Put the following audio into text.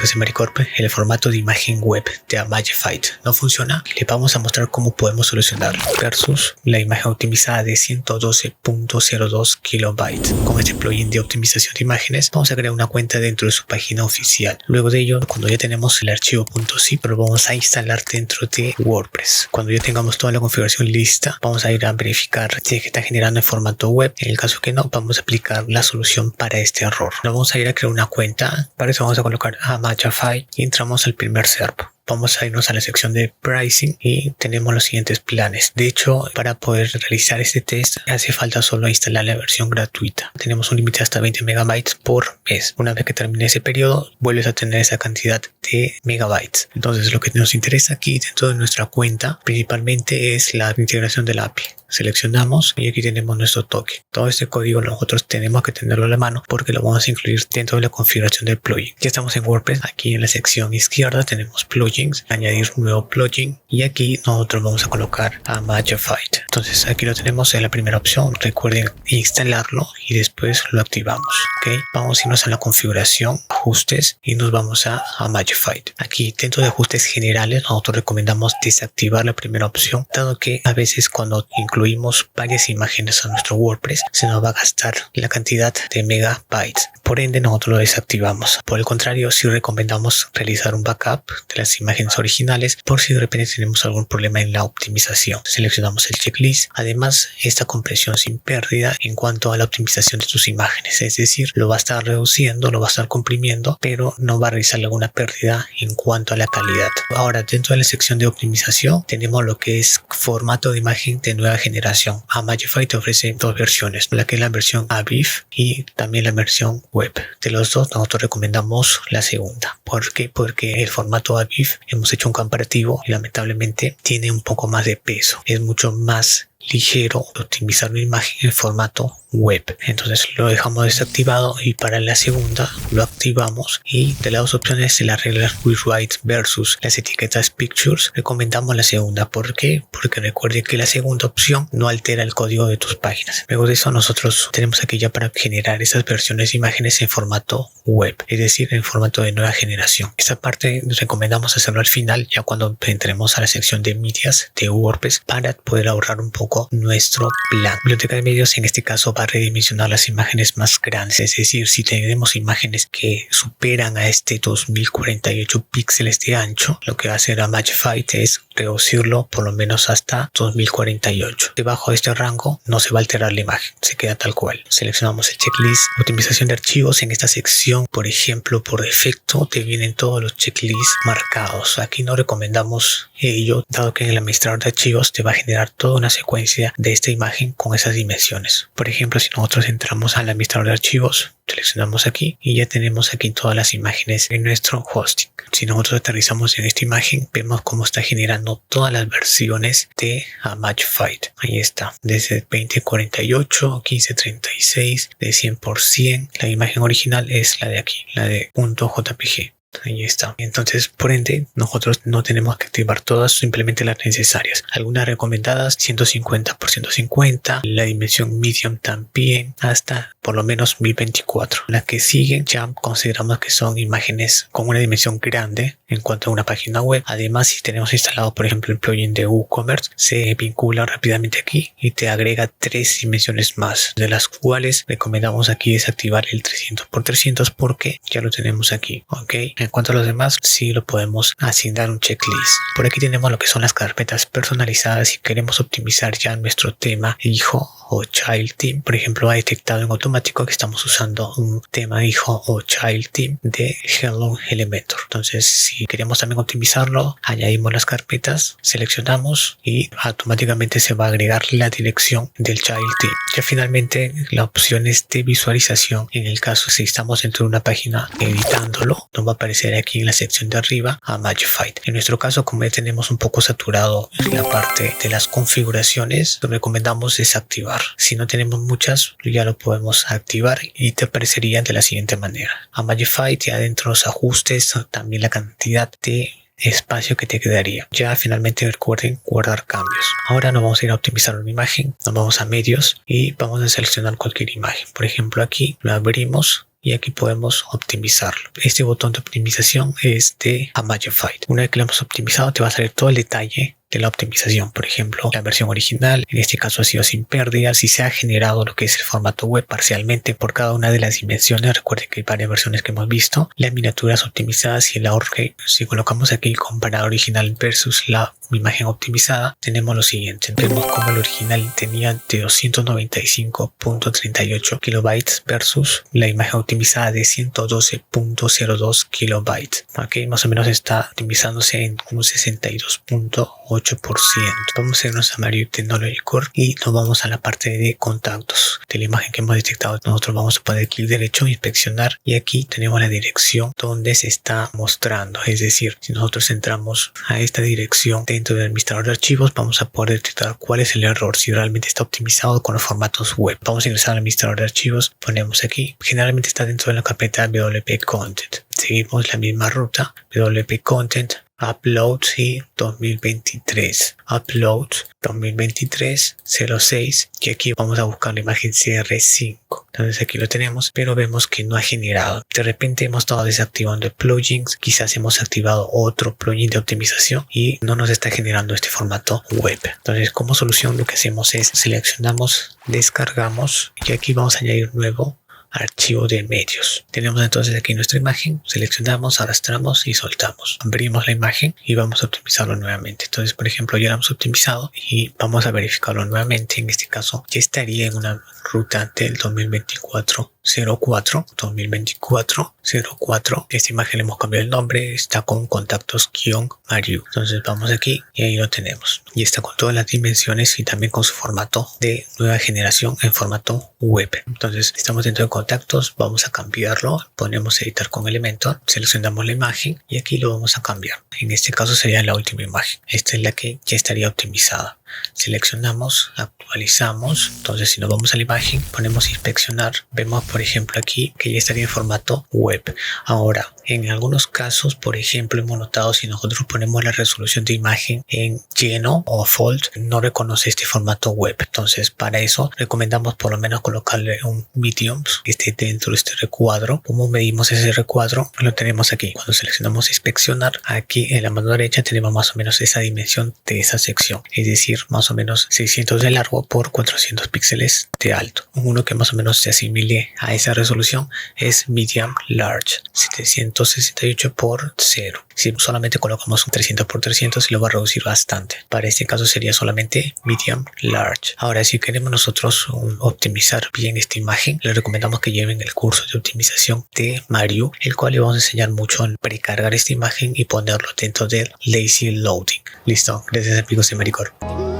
Chicos de Maricorp, el formato de imagen web de Amagify no funciona. Le vamos a mostrar cómo podemos solucionarlo versus la imagen optimizada de 112.02 kilobytes. Con este plugin de optimización de imágenes vamos a crear una cuenta dentro de su página oficial. Luego de ello, cuando ya tenemos el archivo .zip, lo vamos a instalar dentro de WordPress. Cuando ya tengamos toda la configuración lista, vamos a ir a verificar si es que está generando en formato web. En el caso que no, vamos a aplicar la solución para este error. Nos vamos a ir a crear una cuenta. Para eso vamos a colocar Amagify y entramos al primer SERP. Vamos a irnos a la sección de pricing y tenemos los siguientes planes. De hecho, para poder realizar este test hace falta solo instalar la versión gratuita. Tenemos un límite hasta 20 megabytes por mes. Una vez que termine ese periodo, vuelves a tener esa cantidad de megabytes. Entonces, lo que nos interesa aquí dentro de nuestra cuenta principalmente es la integración de la API. Seleccionamos y aquí tenemos nuestro token. Todo este código nosotros tenemos que tenerlo a la mano porque lo vamos a incluir dentro de la configuración del plugin. Ya estamos en WordPress. Aquí en la sección izquierda tenemos plugins, añadir un nuevo plugin y aquí nosotros vamos a colocar Amagify. Entonces aquí lo tenemos en la primera opción. Recuerden instalarlo y después lo activamos. ¿Okay? Vamos a irnos a la configuración, ajustes y nos vamos a Amagify. Aquí dentro de ajustes generales nosotros recomendamos desactivar la primera opción, dado que a veces cuando incluimos varias imágenes a nuestro WordPress se nos va a gastar la cantidad de megabytes. Por ende nosotros lo desactivamos. Por el contrario, sí recomendamos realizar un backup de las imágenes originales por si de repente tenemos algún problema en la optimización. Seleccionamos el checklist. Además, esta compresión sin pérdida en cuanto a la optimización de tus imágenes, es decir, lo va a estar reduciendo, lo va a estar comprimiendo, pero no va a realizar alguna pérdida en cuanto a la calidad. Ahora, dentro de la sección de optimización tenemos lo que es formato de imagen de nueva generación. Amagify te ofrece dos versiones, la que es la versión AVIF y también la versión web. De los dos nosotros recomendamos la segunda. ¿Por qué? Porque el formato AVIF hemos hecho un comparativo y lamentablemente tiene un poco más de peso. Es mucho más ligero optimizar una imagen en formato web. Entonces lo dejamos desactivado y para la segunda lo activamos. Y de las dos opciones, de las reglas WeWrite versus las etiquetas Pictures, recomendamos la segunda. ¿Por qué? Porque recuerde que la segunda opción no altera el código de tus páginas. Luego de eso nosotros tenemos aquí ya para generar esas versiones de imágenes en formato web, es decir, en formato de nueva generación. Esta parte recomendamos hacerlo al final, ya cuando entremos a la sección de medias de WordPress, para poder ahorrar un poco nuestro plan. Biblioteca de medios en este caso va a redimensionar las imágenes más grandes, es decir, si tenemos imágenes que superan a este 2048 píxeles de ancho, lo que va a hacer Amagify es reducirlo por lo menos hasta 2048. Debajo de este rango no se va a alterar la imagen, se queda tal cual. Seleccionamos el checklist, optimización de archivos. En esta sección, por ejemplo, por defecto te vienen todos los checklists marcados. Aquí no recomendamos ello, dado que en el administrador de archivos te va a generar toda una secuencia de esta imagen con esas dimensiones. Por ejemplo, si nosotros entramos al administrador de archivos, seleccionamos aquí y ya tenemos aquí todas las imágenes en nuestro hosting. Si nosotros aterrizamos en esta imagen, vemos cómo está generando todas las versiones de Amagify. Ahí está, desde 2048, 1536, de 100%. La imagen original es la de aquí, la de .jpg. Ahí está. Entonces, por ende, nosotros no tenemos que activar todas, simplemente las necesarias. Algunas recomendadas 150 por 150, la dimensión medium también, hasta por lo menos 1024. Las que siguen ya consideramos que son imágenes con una dimensión grande en cuanto a una página web. Además, si tenemos instalado, por ejemplo, el plugin de WooCommerce, se vincula rápidamente aquí y te agrega 3 dimensiones más, de las cuales recomendamos aquí desactivar el 300 por 300 porque ya lo tenemos aquí. ¿Ok? En cuanto a los demás, sí lo podemos asignar un checklist. Por aquí tenemos lo que son las carpetas personalizadas. Si queremos optimizar ya nuestro tema hijo o child theme, por ejemplo, ha detectado en automático que estamos usando un tema hijo o child theme de Hello Elementor. Entonces, si queremos también optimizarlo, añadimos las carpetas, seleccionamos y automáticamente se va a agregar la dirección del child theme. Ya finalmente, la opción es de visualización. En el caso si estamos dentro de una página editándolo, nos va a aparecer aquí en la sección de arriba Amagify. En nuestro caso, como ya tenemos un poco saturado la parte de las configuraciones, lo recomendamos desactivar. Si no tenemos muchas, ya lo podemos activar y te aparecería de la siguiente manera. Amagify, ya dentro de los ajustes, también la cantidad de espacio que te quedaría. Ya finalmente recuerden guardar cambios. Ahora nos vamos a ir a optimizar una imagen, nos vamos a medios y vamos a seleccionar cualquier imagen. Por ejemplo, aquí lo abrimos y aquí podemos optimizarlo. Este botón de optimización es de Magify. Una vez que lo hemos optimizado, te va a salir todo el detalle de la optimización. Por ejemplo, la versión original, en este caso ha sido sin pérdidas, si se ha generado lo que es el formato web parcialmente por cada una de las dimensiones. Recuerden que hay varias versiones que hemos visto, las miniaturas optimizadas y el ahorro. Si colocamos aquí el comparador original versus la imagen optimizada, tenemos lo siguiente. Vemos como el original tenía de 295.38 kilobytes versus la imagen optimizada de 112.02 kilobytes. Aquí más o menos está optimizándose en un 62.8%. Vamos a irnos a Mariu Technology Core y nos vamos a la parte de contactos de la imagen que hemos detectado. Nosotros vamos a poner clic derecho, inspeccionar, y aquí tenemos la dirección donde se está mostrando. Es decir, si nosotros entramos a esta dirección dentro del administrador de archivos, vamos a poder detectar cuál es el error, si realmente está optimizado con los formatos web. Vamos a ingresar al administrador de archivos, ponemos aquí, generalmente está dentro de la carpeta WP Content. Seguimos la misma ruta, WP Content, Uploads y 2023, Uploads 2023 06, y aquí vamos a buscar la imagen CR5. Entonces aquí lo tenemos, pero vemos que no ha generado. De repente hemos estado desactivando plugins, quizás hemos activado otro plugin de optimización y no nos está generando este formato web. Entonces, como solución, lo que hacemos es seleccionamos, descargamos, y aquí vamos a añadir nuevo archivo de medios. Tenemos entonces aquí nuestra imagen, seleccionamos, arrastramos y soltamos. Abrimos la imagen y vamos a optimizarlo nuevamente. Entonces, por ejemplo, ya lo hemos optimizado y vamos a verificarlo nuevamente. En este caso, ya estaría en una ruta del 2024 04. Esta imagen le hemos cambiado el nombre, está con contactos-Mariu. Entonces vamos aquí y ahí lo tenemos. Y está con todas las dimensiones y también con su formato de nueva generación en formato web. Entonces estamos dentro de contactos, vamos a cambiarlo, ponemos editar con Elementor, seleccionamos la imagen y aquí lo vamos a cambiar. En este caso sería la última imagen. Esta es la que ya estaría optimizada. Seleccionamos, actualizamos. Entonces, si nos vamos a la imagen, ponemos inspeccionar, vemos por ejemplo aquí que ya estaría en formato web. Ahora, en algunos casos, por ejemplo, hemos notado si nosotros ponemos la resolución de imagen en lleno o fold, no reconoce este formato web. Entonces, para eso recomendamos por lo menos colocarle un medium que esté dentro de este recuadro. ¿Cómo medimos ese recuadro? Lo tenemos aquí. Cuando seleccionamos inspeccionar, aquí en la mano derecha tenemos más o menos esa dimensión de esa sección, es decir, más o menos 600 de largo por 400 píxeles de alto. Uno que más o menos se asimile a esa resolución es medium large, 768 por 0. Si solamente colocamos un 300 por 300, se lo va a reducir bastante. Para este caso sería solamente medium large. Ahora, si queremos nosotros optimizar bien esta imagen, les recomendamos que lleven el curso de optimización de Mariu, el cual le vamos a enseñar mucho en precargar esta imagen y ponerlo dentro del lazy loading. Listo, gracias amigos de Maricorp.